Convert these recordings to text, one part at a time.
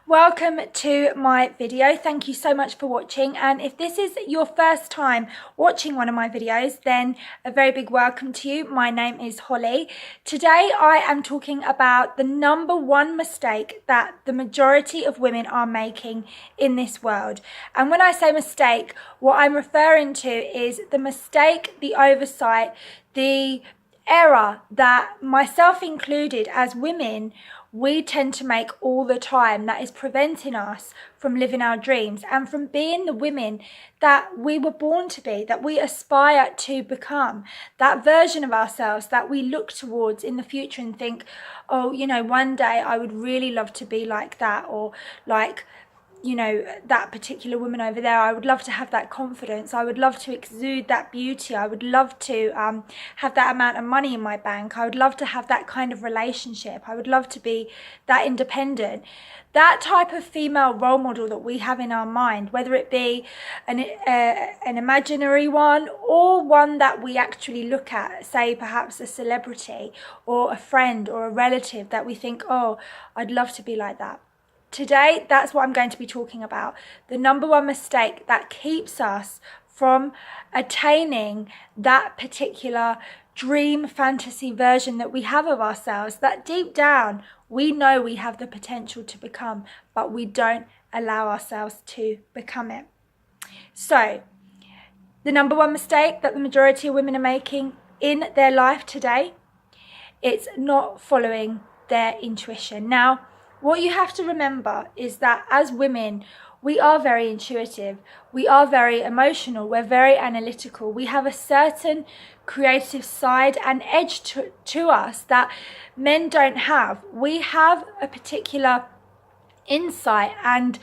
Welcome to my video. Thank you so much for watching, and if this is your first time watching one of my videos, then a very big welcome to you. My name is Holly. Today I am talking about the number one mistake that the majority of women are making in this world. And when I say mistake, what I'm referring to is the mistake, the oversight, the error that myself included as women we tend to make all the time, that is preventing us from living our dreams and from being the women that we were born to be, that we aspire to become, that version of ourselves that we look towards in the future and think, oh, you know, one day I would really love to be like that, or like, you know, that particular woman over there. I would love to have that confidence. I would love to exude that beauty. I would love to have that amount of money in my bank. I would love to have that kind of relationship. I would love to be that independent. That type of female role model that we have in our mind, whether it be an imaginary one or one that we actually look at, say perhaps a celebrity or a friend or a relative that we think, oh, I'd love to be like that. Today, that's what I'm going to be talking about. The number one mistake that keeps us from attaining that particular dream fantasy version that we have of ourselves, that deep down we know we have the potential to become, but we don't allow ourselves to become it. So, the number one mistake that the majority of women are making in their life today, it's not following their intuition. Now, what you have to remember is that as women, we are very intuitive, we are very emotional, we're very analytical, we have a certain creative side and edge to us that men don't have. We have a particular insight and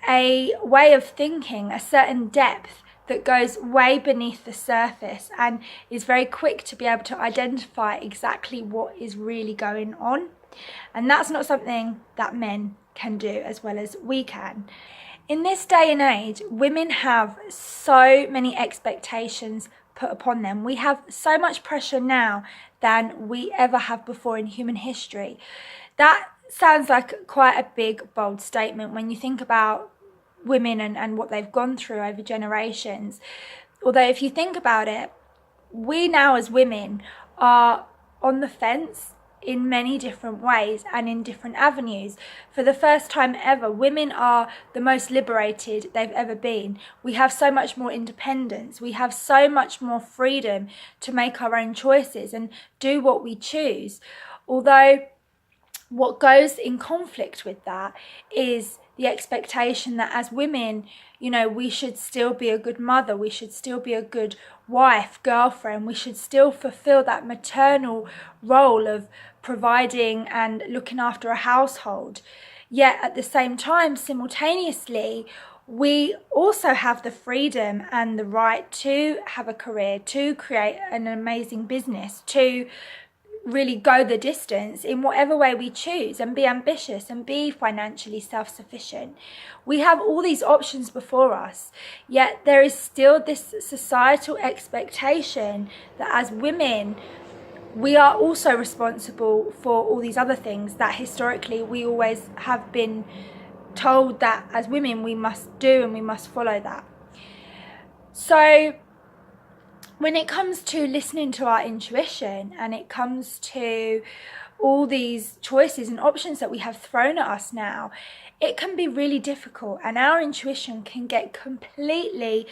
a way of thinking, a certain depth that goes way beneath the surface and is very quick to be able to identify exactly what is really going on. And that's not something that men can do as well as we can. In this day and age, women have so many expectations put upon them. We have so much pressure now than we ever have before in human history. That sounds like quite a big, bold statement when you think about women and what they've gone through over generations. Although if you think about it, we now as women are on the fence in many different ways and in different avenues. For the first time ever, women are the most liberated they've ever been. We have so much more independence. We have so much more freedom to make our own choices and do what we choose. Although what goes in conflict with that is the expectation that as women, you know, we should still be a good mother, we should still be a good wife, girlfriend, we should still fulfill that maternal role of providing and looking after a household. Yet at the same time, simultaneously, we also have the freedom and the right to have a career, to create an amazing business, to really go the distance in whatever way we choose and be ambitious and be financially self-sufficient. We have all these options before us, yet there is still this societal expectation that as women, we are also responsible for all these other things that historically we always have been told that as women we must do and we must follow that. So when it comes to listening to our intuition and it comes to all these choices and options that we have thrown at us now, it can be really difficult and our intuition can get completely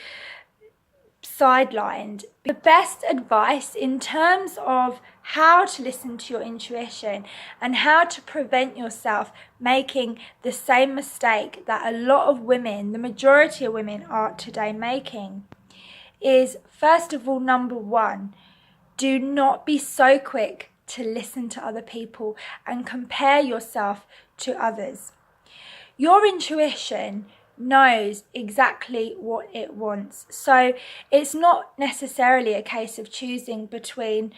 sidelined. The best advice in terms of how to listen to your intuition and how to prevent yourself making the same mistake that a lot of women, the majority of women, are today making is, first of all, number one, do not be so quick to listen to other people and compare yourself to others. Your intuition knows exactly what it wants. So it's not necessarily a case of choosing between,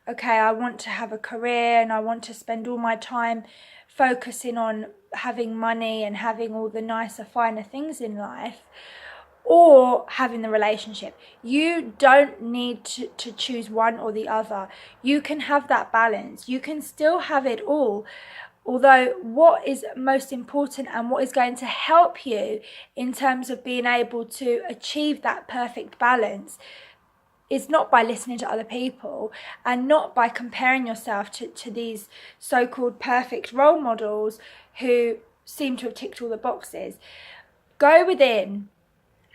okay, I want to have a career and I want to spend all my time focusing on having money and having all the nicer, finer things in life, or having the relationship. You don't need to choose one or the other. You can have that balance. You can still have it all Although what is most important and what is going to help you in terms of being able to achieve that perfect balance is not by listening to other people and not by comparing yourself to these so-called perfect role models who seem to have ticked all the boxes. Go within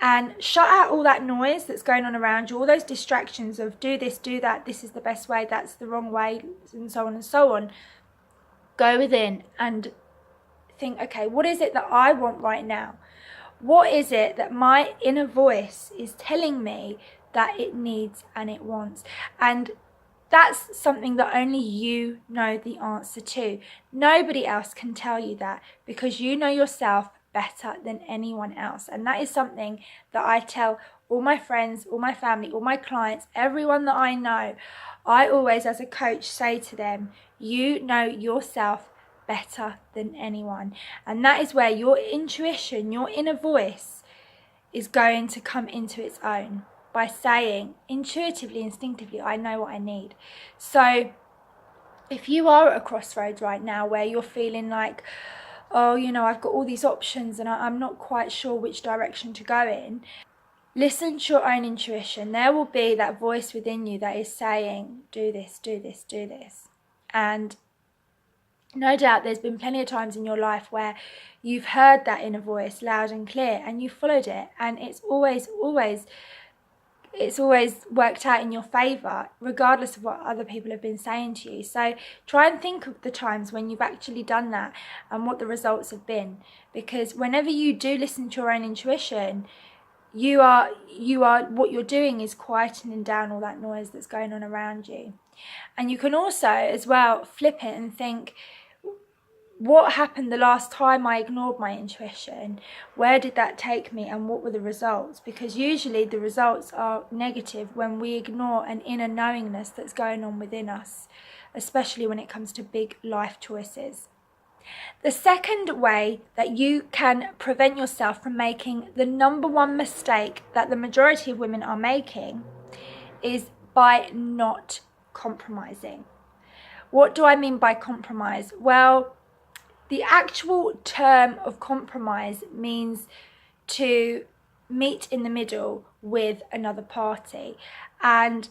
and shut out all that noise that's going on around you, all those distractions of do this, do that, this is the best way, that's the wrong way, and so on and so on. Go within and think, okay, what is it that I want right now? What is it that my inner voice is telling me that it needs and it wants? And that's something that only you know the answer to. Nobody else can tell you that, because you know yourself better than anyone else. And that is something that I tell all my friends, all my family, all my clients, everyone that I know. I always, as a coach, say to them, you know yourself better than anyone. And that is where your intuition, your inner voice, is going to come into its own by saying intuitively, instinctively, I know what I need. So if you are at a crossroads right now where you're feeling like, oh, you know, I've got all these options and I'm not quite sure which direction to go in, listen to your own intuition. There will be that voice within you that is saying, do this, do this, do this. And no doubt there's been plenty of times in your life where you've heard that inner voice loud and clear and you followed it, and it's always worked out in your favour, regardless of what other people have been saying to you. So try and think of the times when you've actually done that and what the results have been, because whenever you do listen to your own intuition, you are what you're doing is quietening down all that noise that's going on around you. And you can also as well flip it and think, what happened the last time I ignored my intuition? Where did that take me and what were the results? Because usually the results are negative when we ignore an inner knowingness that's going on within us, especially when it comes to big life choices. The second way that you can prevent yourself from making the number one mistake that the majority of women are making is by not compromising. What do I mean by compromise? Well, the actual term of compromise means to meet in the middle with another party. And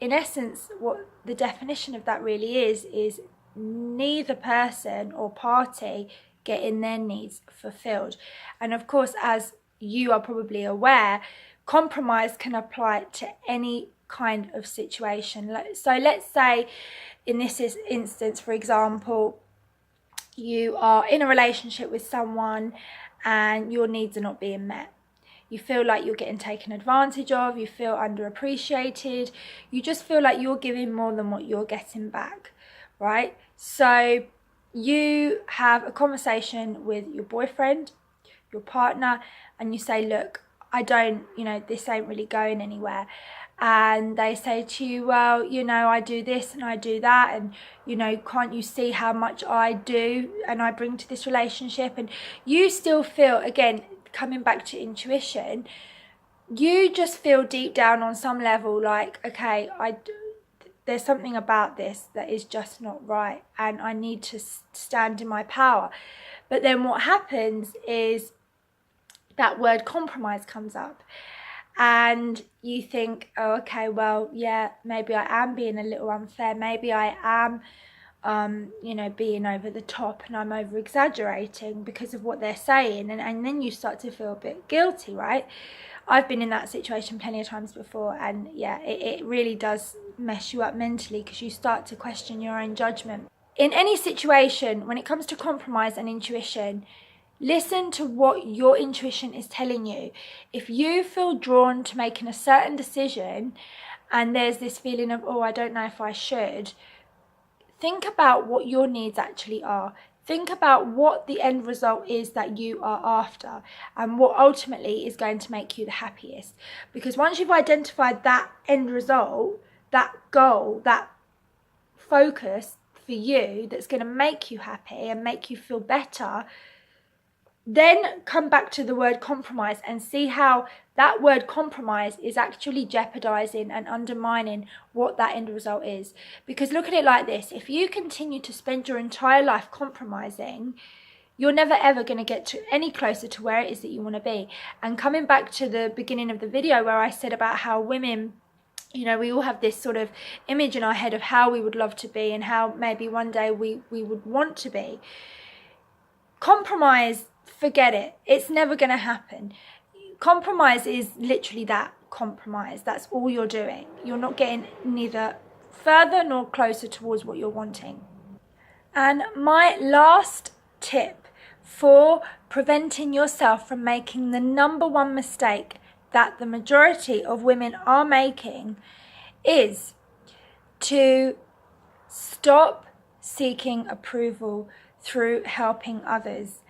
in essence, what the definition of that really is neither person or party getting their needs fulfilled. And of course, as you are probably aware, compromise can apply to any kind of situation. So let's say in this instance, for example, you are in a relationship with someone and your needs are not being met. You feel like you're getting taken advantage of, you feel underappreciated, you just feel like you're giving more than what you're getting back, right? So you have a conversation with your boyfriend, your partner, and you say, look, this ain't really going anywhere. And they say to you, well, I do this and I do that, and can't you see how much I do and I bring to this relationship? And you still feel, again, coming back to intuition, you just feel deep down on some level like, okay, there's something about this that is just not right and I need to stand in my power. But then what happens is that word compromise comes up. And you think, oh, okay, well, yeah, maybe I am being a little unfair. Maybe I am, being over the top and I'm over exaggerating because of what they're saying. And then you start to feel a bit guilty, right? I've been in that situation plenty of times before. And yeah, it really does mess you up mentally because you start to question your own judgment. In any situation, when it comes to compromise and intuition, listen to what your intuition is telling you. If you feel drawn to making a certain decision and there's this feeling of, oh, I don't know if I should, think about what your needs actually are. Think about what the end result is that you are after and what ultimately is going to make you the happiest. Because once you've identified that end result, that goal, that focus for you that's going to make you happy and make you feel better, Then come back to the word compromise and see how that word compromise is actually jeopardizing and undermining what that end result is. Because look at it like this: if you continue to spend your entire life compromising, you're never ever going to get to any closer to where it is that you want to be. And coming back to the beginning of the video where I said about how women, you know, we all have this sort of image in our head of how we would love to be and how maybe one day we would want to be. Compromise, forget it. It's never going to happen. Compromise is literally that, compromise. That's all you're doing. You're not getting neither further nor closer towards what you're wanting. And my last tip for preventing yourself from making the number one mistake that the majority of women are making is to stop seeking approval through helping others.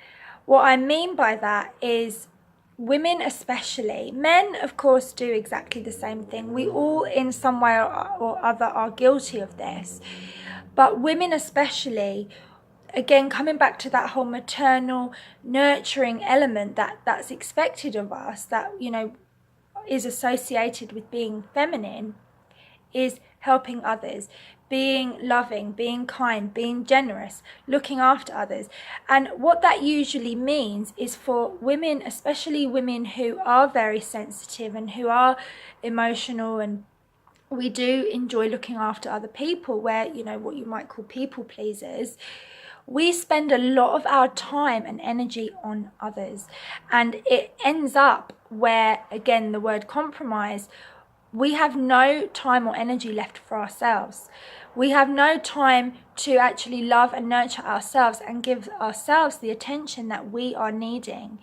What I mean by that is women especially, men of course do exactly the same thing. We all in some way or other are guilty of this. But women especially, again, coming back to that whole maternal nurturing element that's expected of us, that, you know, is associated with being feminine, is helping others, being loving, being kind, being generous, looking after others. And what that usually means is for women, especially women who are very sensitive and who are emotional, and we do enjoy looking after other people, where, you know, what you might call people pleasers, we spend a lot of our time and energy on others. And it ends up where, again, the word compromise, we have no time or energy left for ourselves. We have no time to actually love and nurture ourselves and give ourselves the attention that we are needing.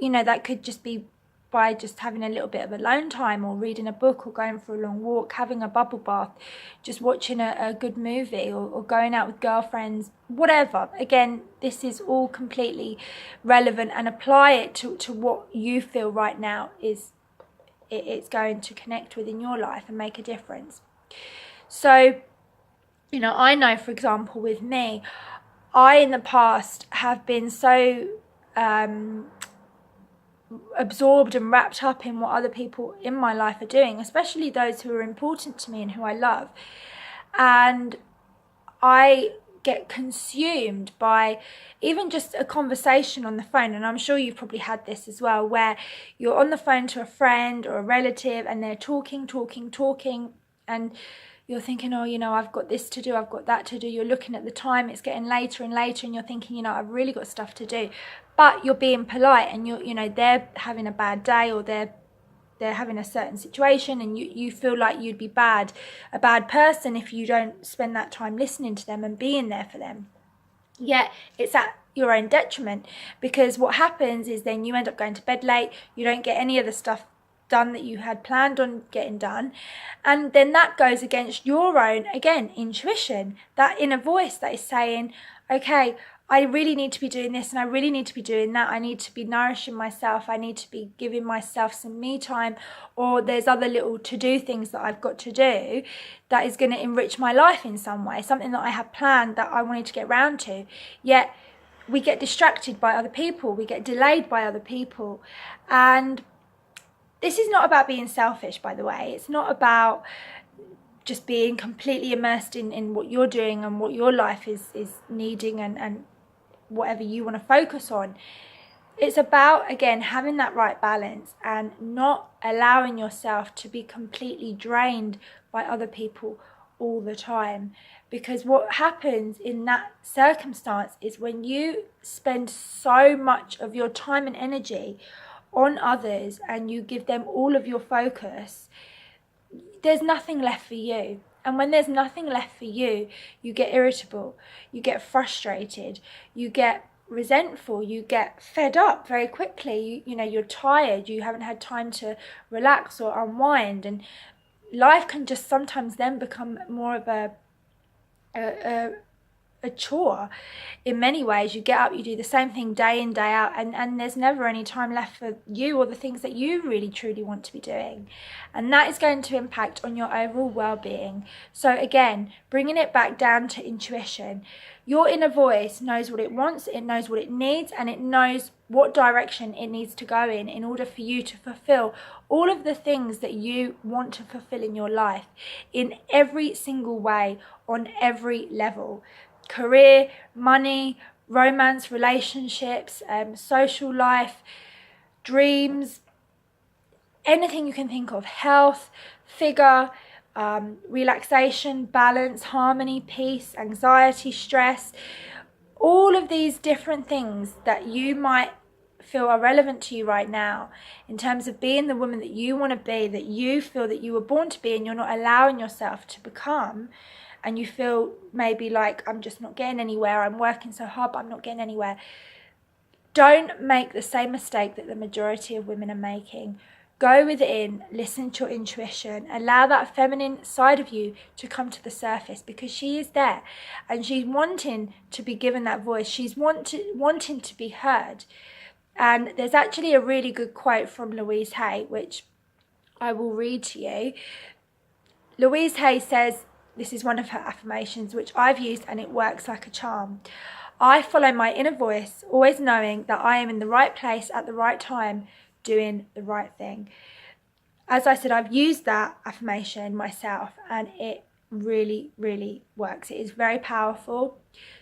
You know, that could just be by just having a little bit of alone time, or reading a book, or going for a long walk, having a bubble bath, just watching a good movie, or going out with girlfriends, whatever. Again, this is all completely relevant, and apply it to what you feel right now is it's going to connect with in your life and make a difference. So, you know, I know, for example, with me, I in the past have been so absorbed and wrapped up in what other people in my life are doing, especially those who are important to me and who I love. And I get consumed by even just a conversation on the phone, and I'm sure you've probably had this as well, where you're on the phone to a friend or a relative and they're talking, and you're thinking, oh, you know, I've got this to do, I've got that to do. You're looking at the time, it's getting later and later, and you're thinking, you know, I've really got stuff to do. But you're being polite, and you know, they're having a bad day, or they're having a certain situation, and you feel like you'd be a bad person if you don't spend that time listening to them and being there for them. Yet it's at your own detriment, because what happens is then you end up going to bed late, you don't get any of the stuff done that you had planned on getting done, and then that goes against your own, again, intuition, that inner voice that is saying, okay, I really need to be doing this, and I really need to be doing that. I need to be nourishing myself. I need to be giving myself some me time, or there's other little to-do things that I've got to do that is going to enrich my life in some way, something that I have planned that I wanted to get round to. Yet we get distracted by other people. We get delayed by other people. And this is not about being selfish, by the way. It's not about just being completely immersed in what you're doing and what your life is needing and whatever you want to focus on. It's about, again, having that right balance and not allowing yourself to be completely drained by other people all the time. Because what happens in that circumstance is when you spend so much of your time and energy on others and you give them all of your focus, there's nothing left for you. And when there's nothing left for you, you get irritable, you get frustrated, you get resentful, you get fed up very quickly. You know, you're tired, you haven't had time to relax or unwind, and life can just sometimes then become more of a chore in many ways. You get up, you do the same thing day in, day out, and there's never any time left for you or the things that you really truly want to be doing. And that is going to impact on your overall well-being. So again, bringing it back down to intuition. Your inner voice knows what it wants, it knows what it needs, and it knows what direction it needs to go in order for you to fulfill all of the things that you want to fulfill in your life, in every single way, on every level. Career, money, romance, relationships, social life, dreams, anything you can think of, health, figure, relaxation, balance, harmony, peace, anxiety, stress, all of these different things that you might feel are relevant to you right now in terms of being the woman that you want to be, that you feel that you were born to be and you're not allowing yourself to become, and you feel maybe like, I'm just not getting anywhere, I'm working so hard but I'm not getting anywhere. Don't make the same mistake that the majority of women are making. Go within, listen to your intuition, allow that feminine side of you to come to the surface, because she is there and she's wanting to be given that voice. She's wanting to be heard. And there's actually a really good quote from Louise Hay, which I will read to you. Louise Hay says, this is one of her affirmations, which I've used and it works like a charm. I follow my inner voice, always knowing that I am in the right place at the right time, doing the right thing. As I said, I've used that affirmation myself and it really, really works. It is very powerful.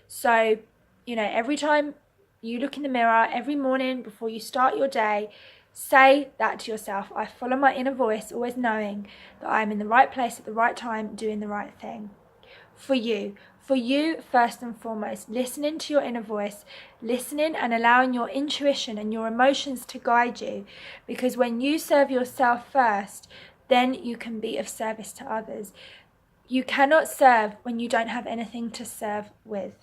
So, every time you look in the mirror, every morning before you start your day, say that to yourself. I follow my inner voice, always knowing that I'm in the right place at the right time, doing the right thing. For you first and foremost, listening to your inner voice, listening and allowing your intuition and your emotions to guide you, because when you serve yourself first, then you can be of service to others. You cannot serve when you don't have anything to serve with.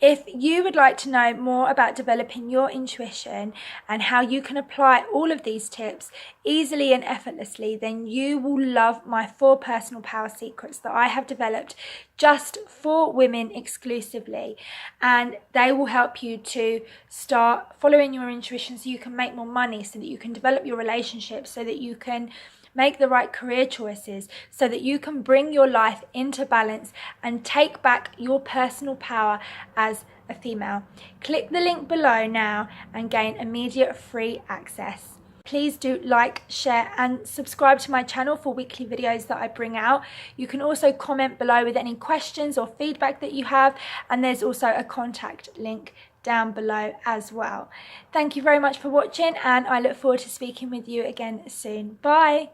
If you would like to know more about developing your intuition and how you can apply all of these tips easily and effortlessly, then you will love my 4 personal power secrets that I have developed just for women exclusively. And they will help you to start following your intuition so you can make more money, so that you can develop your relationships, so that you can make the right career choices, so that you can bring your life into balance and take back your personal power as a female. Click the link below now and gain immediate free access. Please do like, share and subscribe to my channel for weekly videos that I bring out. You can also comment below with any questions or feedback that you have, and there's also a contact link down below as well. Thank you very much for watching, and I look forward to speaking with you again soon. Bye.